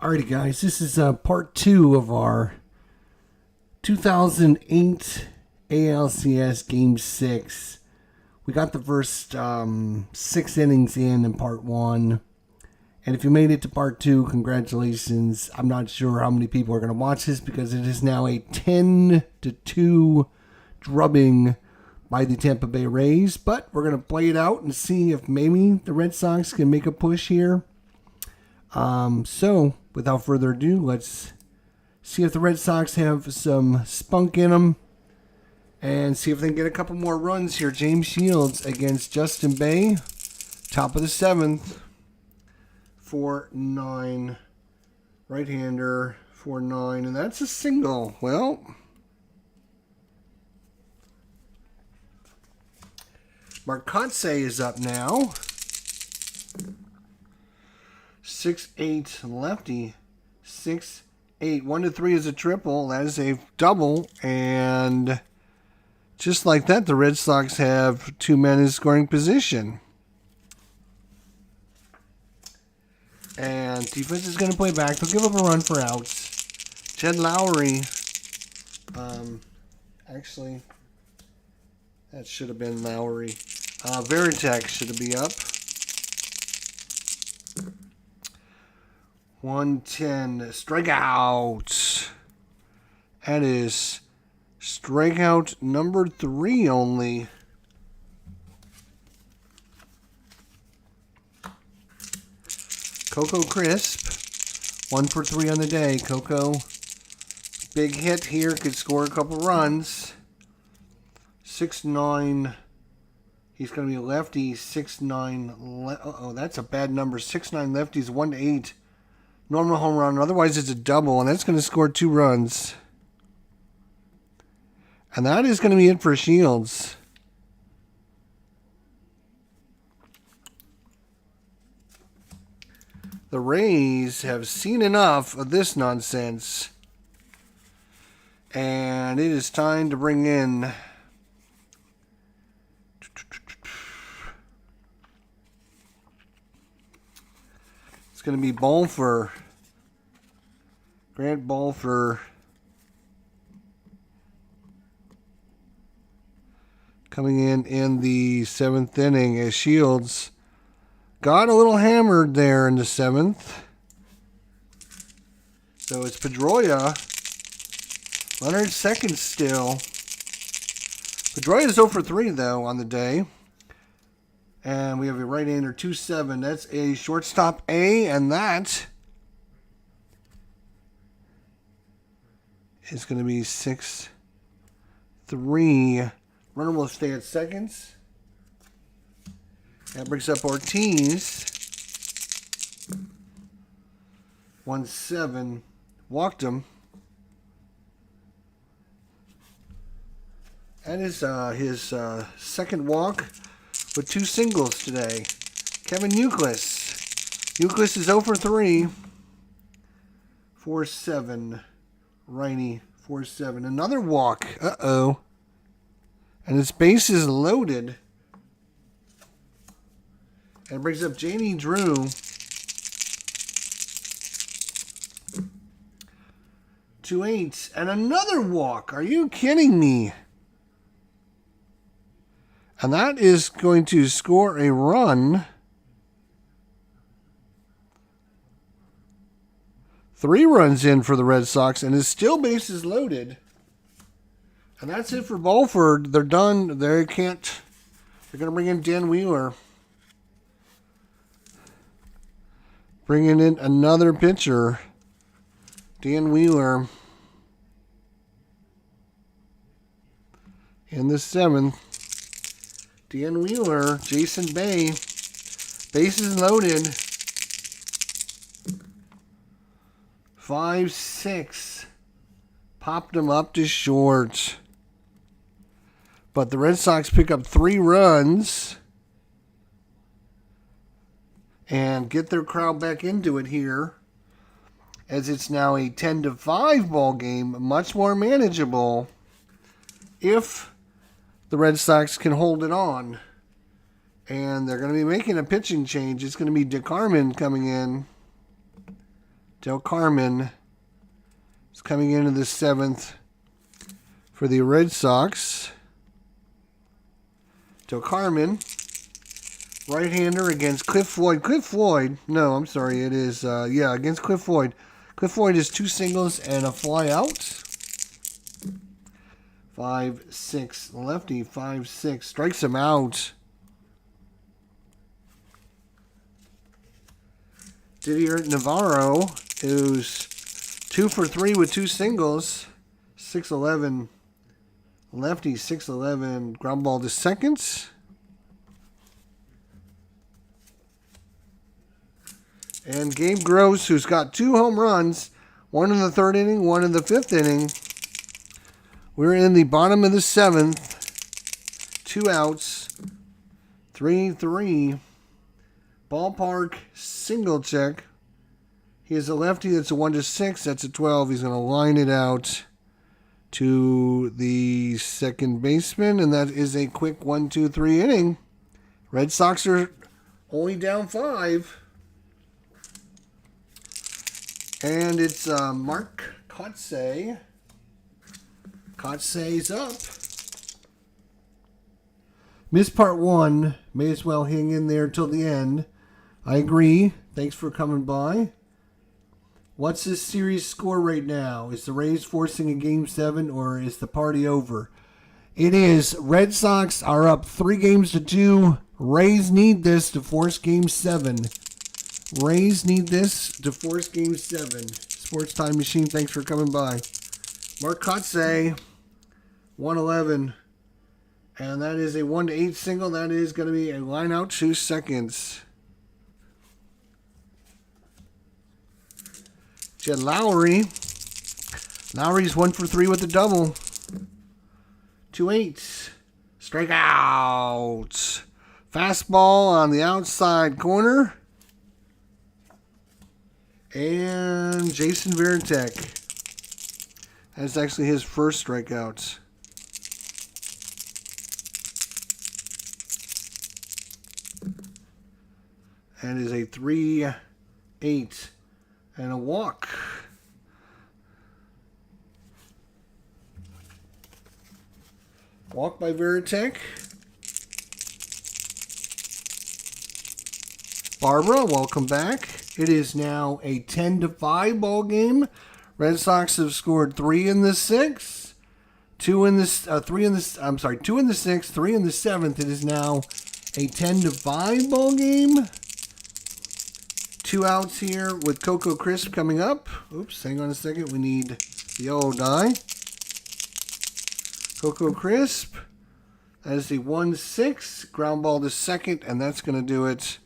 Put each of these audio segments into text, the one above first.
Alrighty, guys, this is part 2 of our 2008 ALCS Game 6. We got the first 6 innings in part 1. And if you made it to part 2, congratulations. I'm not sure how many people are going to watch this because it is now a 10-2 drubbing by the Tampa Bay Rays. But we're going to play it out and see if maybe the Red Sox can make a push here. So, without further ado, let's see if the Red Sox have some spunk in them and see if they can get a couple more runs here. James Shields against Justin Bay, top of the 7th, 4-9, right-hander, 4-9, and that's a single. Well, Marcotte is up now. 6-8 lefty, 6-8. 1-3 is a triple. That is a double. And just like that, the Red Sox have 2 men in scoring position. And defense is going to play back. They'll give up a run for outs. Jed Lowry. Actually, that should have been Lowry. Veritek should be up. 110 strikeout. That is strikeout number 3 only. Coco Crisp, 1 for 3 on the day. Coco, big hit here, could score a couple runs. 6-9. He's going to be a lefty. 6-9. Oh, that's a bad number. 6-9 lefties, 1-8. Normal home run. Otherwise, it's a double, and that's going to score 2 runs. And that is going to be it for Shields. The Rays have seen enough of this nonsense. And it is time to bring in it's going to be Balfour. Grant Balfour coming in the 7th inning as Shields got a little hammered there in the 7th. So it's Pedroia. Leonard second still. Pedroia is 0 for 3 though on the day. And we have a right-hander 2-7. That's a shortstop A, and that is going to be 6-3. Runner will stay at seconds. That brings up Ortiz. 1-7. Walked him. That is his second walk with 2 singles today. Kevin Youkilis. Youkilis is 0 for 3. 4-7. Righty. 4-7. Another walk. Uh-oh. And his base is loaded. And it brings up Jamie Drew. 2-8. And another walk. Are you kidding me? And that is going to score a run. 3 runs in for the Red Sox, and his still bases loaded. And that's it for Balfour. They're done. They can't. They're going to bring in Dan Wheeler. Bringing in another pitcher. Dan Wheeler. In the 7th. Dan Wheeler, Jason Bay, bases loaded. 5-6. Popped him up to short. But the Red Sox pick up 3 runs and get their crowd back into it here, as it's now a 10-5 ball game, much more manageable if the Red Sox can hold it on. And they're going to be making a pitching change. It's going to be DeCarmen coming in. Del Carmen is coming into the 7th for the Red Sox. Del Carmen, right-hander against Cliff Floyd. No, I'm sorry, it is, against Cliff Floyd. Cliff Floyd is 2 singles and a fly out. 5-6 lefty, 5-6, strikes him out. Didier Navarro is 2 for 3 with 2 singles. 6-11 lefty, 6-11 ground ball to second. And Gabe Gross, who's got 2 home runs, 1 in the 3rd inning, 1 in the 5th inning. We're in the bottom of the 7th. 2 outs. 3-3. Ballpark single check. He is a lefty. That's a 1-6. That's a 12. He's going to line it out to the second baseman, and that is a quick 1-2-3 inning. Red Sox are only down 5. And it's Mark Kotsay. Kotsay's up. Missed part 1. May as well hang in there till the end. I agree. Thanks for coming by. What's this series score right now? Is the Rays forcing a Game 7 or is the party over? It is. Red Sox are up 3-2. Rays need this to force Game 7. Rays need this to force Game 7. Sports Time Machine, thanks for coming by. Mark Kotsay, 111. And that is a 1-8 single. That is going to be a line out 2 seconds. Jed Lowry. Lowry's 1 for 3 with a double. 2-8. Strikeout. Fastball on the outside corner. And Jason Varitek. That's actually his first strikeout. And is a 3-8 and a walk. Walk by Varitek. Barbara, welcome back. It is now a 10-5 ball game. Red Sox have scored 3 in the 6th, 2 in the 6th, 3 in the 7th. It is now a 10-5 ball game. 2 outs here with Coco Crisp coming up. Oops, hang on a second. We need the yellow die. Coco Crisp. That is the 1-6. Ground ball to second, and that's going to do it.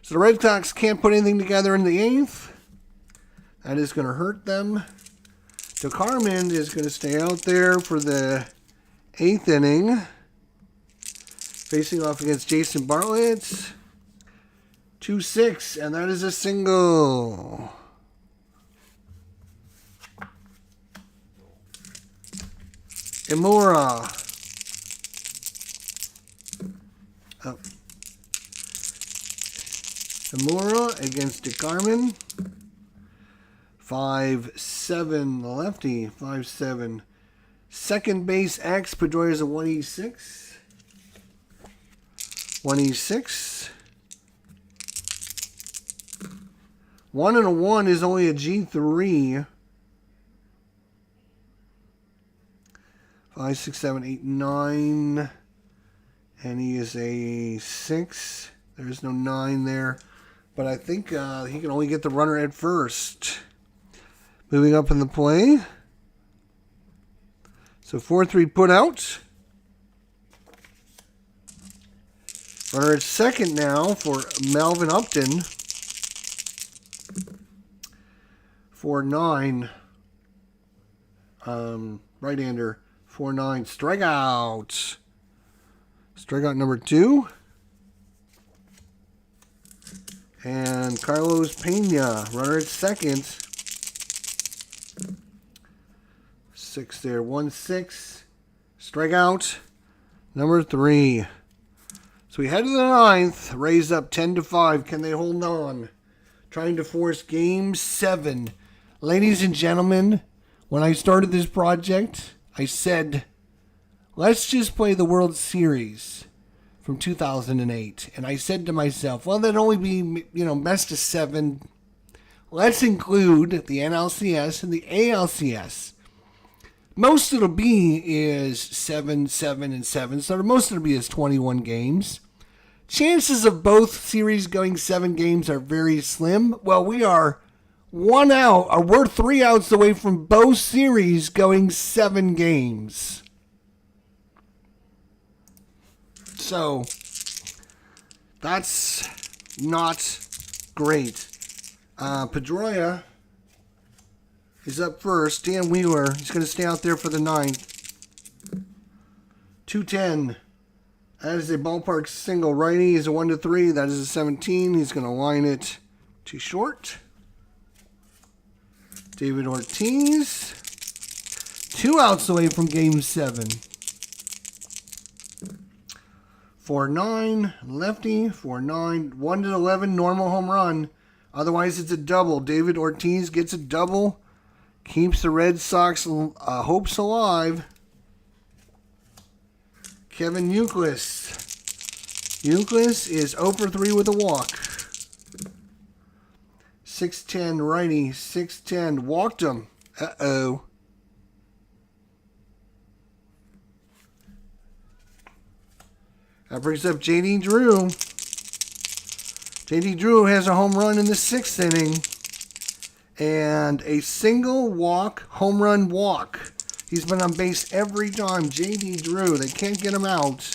So the Red Sox can't put anything together in the 8th. That is going to hurt them. So Carmen is going to stay out there for the 8th inning. Facing off against Jason Bartlett. 2-6, and that is a single. Imura. Oh. Imura against DeCarmen. 5-7 lefty. 5-7. Second base X. Pedroia is a 1-6. 1-6. 1 and a 1 is only a G3. 5, 6, 7, 8, 9. And he is a 6. There's no 9 there. But I think he can only get the runner at first. Moving up in the play. So 4-3 put out. Runner at second now for Melvin Upton. 4-9. Right-hander. 4-9. Strikeout. Strikeout number 2. And Carlos Pena. Runner at second. 6 there. 1-6. Strikeout number 3. So we head to the 9th. Rays up 10-5. Can they hold on trying to force Game 7. Ladies and gentlemen, when I started this project, I said, let's just play the World Series from 2008. And I said to myself, well, that'd only be, best of 7. Let's include the NLCS and the ALCS. Most it'll be is 7, 7, and 7. So most it'll be is 21 games. Chances of both series going 7 games are very slim. Well, we are 1 out, or we're 3 outs away from both series going 7 games. So, that's not great. Pedroia is up first. Dan Wheeler, he's going to stay out there for the 9th. 210. That is a ballpark single. Righty is a 1-3. That is a 17. He's going to line it to short. David Ortiz. 2 outs away from Game 7. 4-9. Lefty. 4-9. 1-11. Normal home run. Otherwise, it's a double. David Ortiz gets a double. Keeps the Red Sox hopes alive. Kevin Youkilis. Youkilis is 0-for-3 with a walk. 6-10 righty. 6-10. Walked him. Uh-oh. That brings up J.D. Drew. J.D. Drew has a home run in the 6th inning. And a single walk, home run walk. He's been on base every time. J.D. Drew, they can't get him out.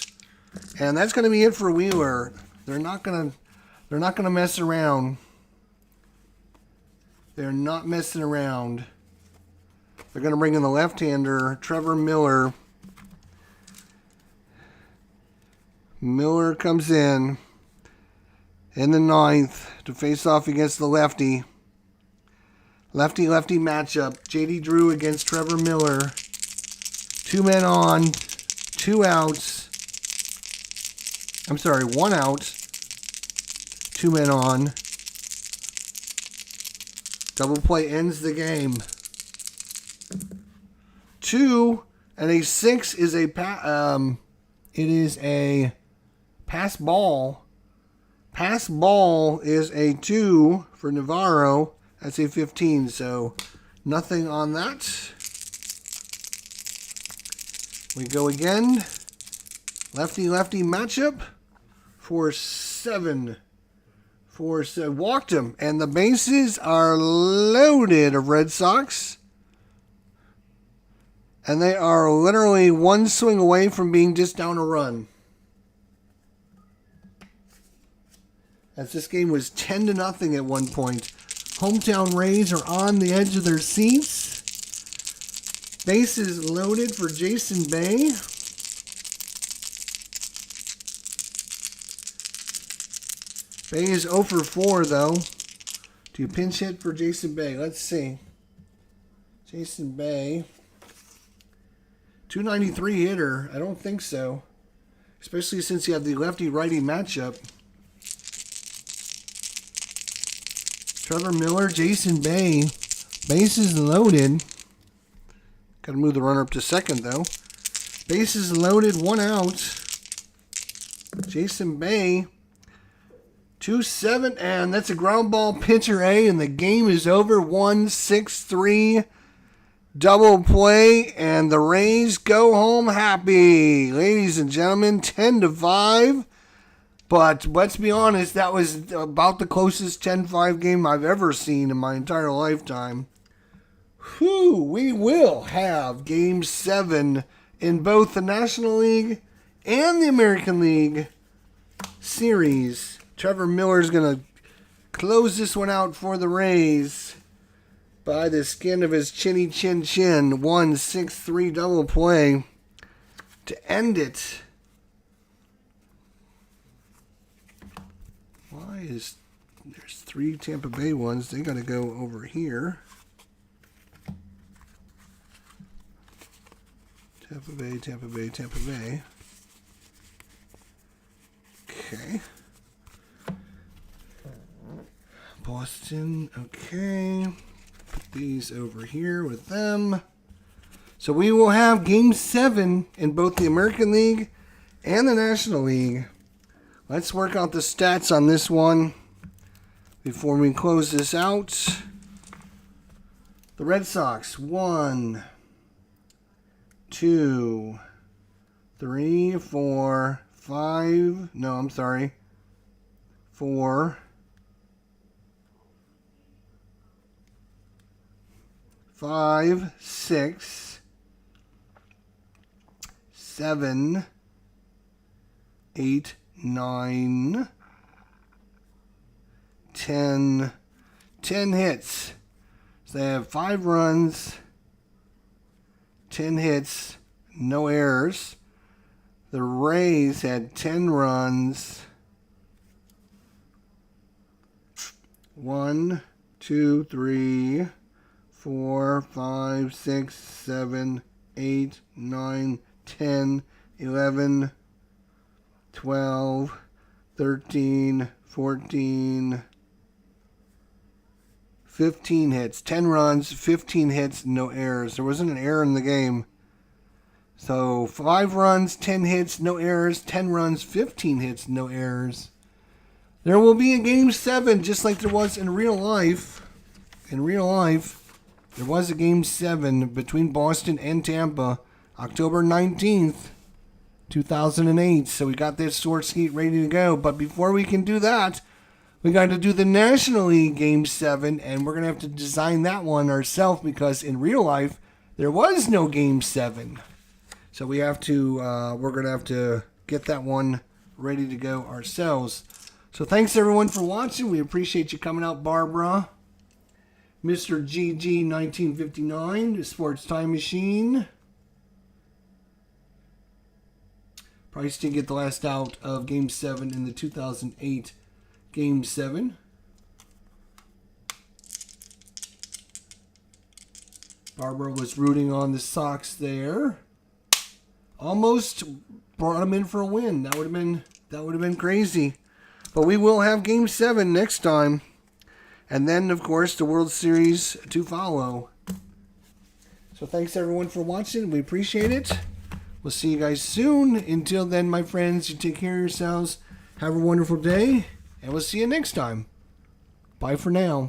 And that's going to be it for Wheeler. They're not going to mess around. They're not messing around. They're going to bring in the left-hander, Trevor Miller. Miller comes in the 9th to face off against the lefty. Lefty-lefty matchup. J.D. Drew against Trevor Miller. 2 men on, 2 outs. I'm sorry, 1 out. 2 men on. Double play ends the game. 2 and a 6 is a it is a pass ball. Pass ball is a 2 for Navarro. That's a 15, so nothing on that. We go again. Lefty-lefty matchup. 4-7. 4-7. Walked him. And the bases are loaded of Red Sox. And they are literally 1 swing away from being just down a run. As this game was 10-0 at one point. Hometown Rays are on the edge of their seats. Bases loaded for Jason Bay. Bay is 0-for-4 though. Do you pinch hit for Jason Bay? Let's see. Jason Bay. 293 hitter. I don't think so. Especially since you have the lefty-righty matchup. Trevor Miller, Jason Bay. Bases loaded. Got to move the runner up to second, though. Bases loaded, 1 out. Jason Bay. 2-7, and that's a ground ball pitcher A, and the game is over. 1-6-3. Double play, and the Rays go home happy. Ladies and gentlemen, 10-5. But let's be honest, that was about the closest 10-5 game I've ever seen in my entire lifetime. Whew, we will have Game 7 in both the National League and the American League series. Trevor Miller's going to close this one out for the Rays by the skin of his chinny chin chin. 1-6-3 double play to end it. Why is there's 3 Tampa Bay ones? They got to go over here. Tampa Bay, Tampa Bay, Tampa Bay. Okay. Boston. Okay. Put these over here with them. So we will have Game 7 in both the American League and the National League. Let's work out the stats on this one before we close this out. The Red Sox, 1, 2, 3, 4, 5. No, I'm sorry. 4, 5, 6, 7, 8, 9, 10. 10 hits. So they have 5 runs, 10 hits, no errors. The Rays had 10 runs. 1, 2, 3, 4, 5, 6, 7, 8, 9, 10, 11, 12, 13, 14, 15 hits. 10 runs, 15 hits, no errors. There wasn't an error in the game. So 5 runs, 10 hits, no errors. 10 runs, 15 hits, no errors. There will be a Game 7 just like there was in real life. In real life, there was a Game 7 between Boston and Tampa, October 19th, 2008. So we got this source sheet ready to go. But before we can do that, we got to do the National League Game 7, and we're going to have to design that one ourselves because in real life, there was no Game 7. So we have to, we're going to have to get that one ready to go ourselves. So thanks everyone for watching. We appreciate you coming out, Barbara. Mr. GG 1959, the Sports Time Machine. Price did get the last out of Game 7 in the 2008 Game 7. Barbara was rooting on the Sox there. Almost brought them in for a win. That would have been crazy. But we will have Game 7 next time. And then, of course, the World Series to follow. So thanks everyone for watching. We appreciate it. We'll see you guys soon. Until then, my friends, you take care of yourselves. Have a wonderful day. And we'll see you next time. Bye for now.